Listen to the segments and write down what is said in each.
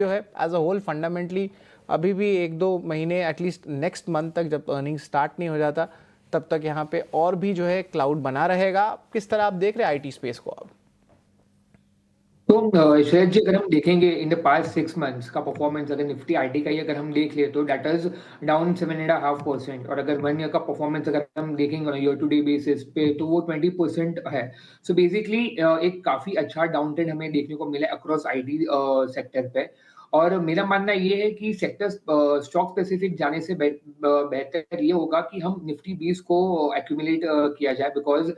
जो है as a whole fundamentally अभी भी 1-2 महीने एटलीस्ट नेक्स्ट मंथ तक जब अर्निंग स्टार्ट नहीं हो जाता तब तक यहाँ पे और भी जो है क्लाउड बना रहेगा। किस तरह आप देख रहे हैं आईटी स्पेस को अब? तो श्रेयस जी, अगर हम देखेंगे इन द पास्ट 6 मंथ्स का परफॉर्मेंस, अगर निफ्टी आईटी का ही अगर हम देख ले तो दैट इज डाउन 7.5%। और अगर 1 ईयर का परफॉर्मेंस अगर हम देखेंगे ईयर टू डे बेसिस पे तो वो 20% है। सो बेसिकली एक काफी अच्छा डाउन ट्रेंड हमें देखने को मिला अक्रॉस आईटी सेक्टर पे। और मेरा मानना ये है कि सेक्टर स्टॉक स्पेसिफिक जाने से बेहतर ये होगा कि हम निफ्टी 20 को एक्यूमुलेट किया जाए, बिकॉज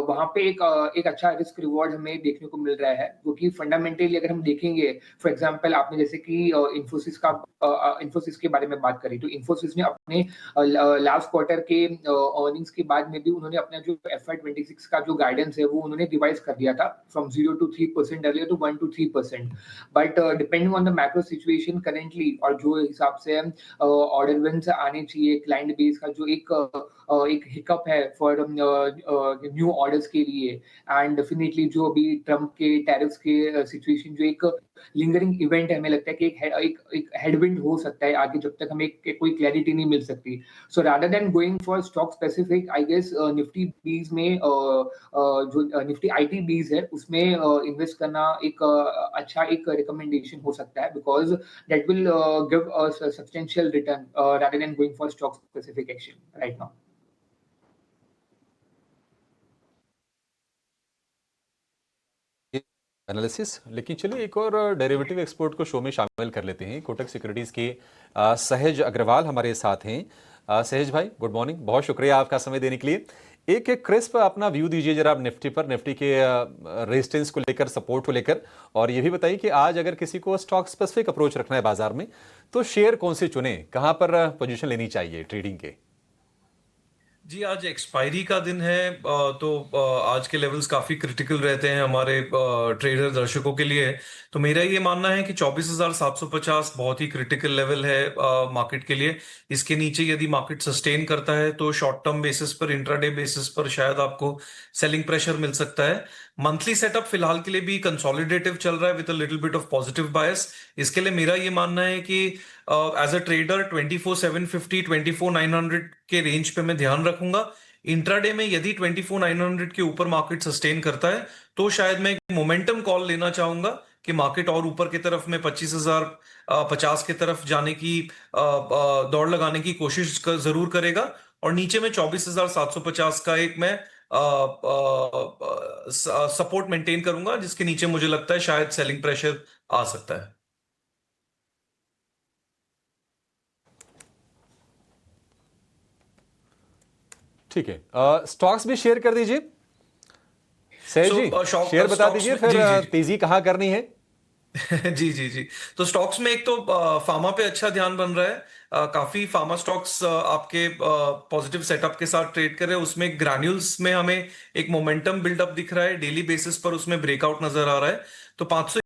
वहां पे एक अच्छा रिस्क रिवॉर्ड हमें देखने को मिल रहा है, क्योंकि फंडामेंटली अगर हम देखेंगे, फॉर एग्जांपल आपने जैसे कि इंफोसिस के बारे में बात करी, तो इंफोसिस ने अपने लास्ट क्वार्टर के अर्निंग्स के बाद में भी उन्होंने अपना जो FY 26 का जो गाइडेंस है वो उन्होंने रिवाइज कर दिया था from 0 to 3% earlier to 1 to 3%। But depending on the macro situation currently और जो हिसाब से ऑर्डर विन्स आने चाहिए क्लाइंट बेस का, जो एक हिकअप है फॉर न्यू ऑर्डर्स के लिए, एंड डेफिनेटली जो अभी ट्रम्प के टैरिफ्स के सिचुएशन जो एक लिंगरिंग इवेंट है, हमें लगता है कि एक हेडविंड हो सकता है आगे जब तक हमें कोई क्लैरिटी नहीं मिल सकती। So rather than going for stock specific, I guess Nifty bees में जो निफ्टी आईटी बीज है उसमें इन्वेस्ट करना एक अच्छा एक रिकमेंडेशन हो सकता है, because that will give a substantial return rather than going for stock specific action right now. Analysis. लेकिन चलिए एक और डेरिवेटिव एक्सपर्ट को शो में शामिल कर लेते हैं। कोटक सिक्योरिटीज के सहज अग्रवाल हमारे साथ हैं। सहज भाई, गुड मॉर्निंग, बहुत शुक्रिया आपका समय देने के लिए। एक एक क्रिस्प अपना व्यू दीजिए जरा आप निफ्टी पर, निफ्टी के रेजिस्टेंस को लेकर, सपोर्ट को लेकर, और ये भी बताइए कि आज अगर किसी को स्टॉक स्पेसिफिक अप्रोच रखना है बाजार में तो शेयर कौन से चुने, कहां पर पोजीशन लेनी चाहिए ट्रेडिंग के? जी, आज एक्सपायरी का दिन है, तो आज के लेवल्स काफी क्रिटिकल रहते हैं हमारे ट्रेडर दर्शकों के लिए। तो मेरा ये मानना है कि 24,750 बहुत ही क्रिटिकल लेवल है मार्केट के लिए। इसके नीचे यदि मार्केट सस्टेन करता है तो शॉर्ट टर्म बेसिस पर, इंट्राडे बेसिस पर शायद आपको सेलिंग प्रेशर मिल सकता है। मंथली सेटअप फिलहाल के लिए भी कंसोलिडेटिव चल रहा है with a little bit of positive bias. इसके लिए मेरा ये मानना है कि एज अ ट्रेडर 24,750 24,900 के रेंज पे मैं ध्यान रखूंगा। इंट्राडे में यदि 24,900 के ऊपर मार्केट सस्टेन करता है तो शायद मैं एक मोमेंटम कॉल लेना चाहूंगा कि मार्केट और ऊपर की तरफ में 25,050 की तरफ जाने की दौड़ लगाने की कोशिश जरूर करेगा। और नीचे में 24,750 का एक मैं सपोर्ट मेंटेन करूंगा, जिसके नीचे मुझे लगता है शायद सेलिंग प्रेशर आ सकता है। ठीक है, स्टॉक्स भी शेयर कर दीजिए सहज जी। शेयर बता दीजिए फिर, जी जी तेजी कहां करनी है? जी जी जी। तो स्टॉक्स में एक तो फार्मा पे अच्छा ध्यान बन रहा है। काफी फार्मा स्टॉक्स आपके पॉजिटिव सेटअप के साथ ट्रेड कर रहे हैं। उसमें ग्रैन्यूल्स में हमें एक मोमेंटम बिल्डअप दिख रहा है, डेली बेसिस पर उसमें ब्रेकआउट नजर आ रहा है। तो 500